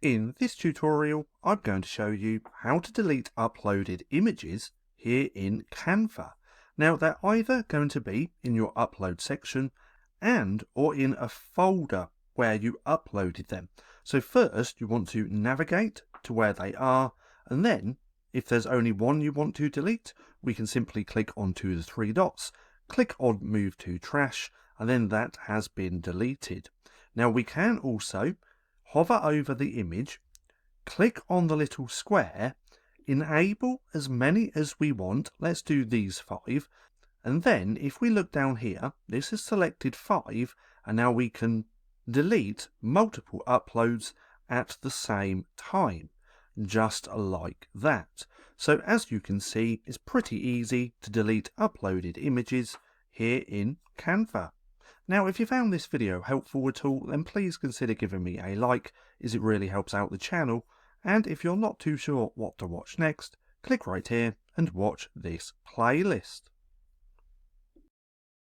In this tutorial, I'm going to show you how to delete uploaded images here in Canva. Now they're either going to be in your upload section or in a folder where you uploaded them. So first you want to navigate to where they are, and then if there's only one you want to delete, we can simply click onto the three dots, click on move to trash, and then that has been deleted. Now we can also hover over the image, click on the little square, enable as many as we want. Let's do these 5. And then if we look down here, this has selected 5, and now we can delete multiple uploads at the same time, just like that. So as you can see, it's pretty easy to delete uploaded images here in Canva. Now, if you found this video helpful at all, then please consider giving me a like, as it really helps out the channel. And if you're not too sure what to watch next, click right here and watch this playlist.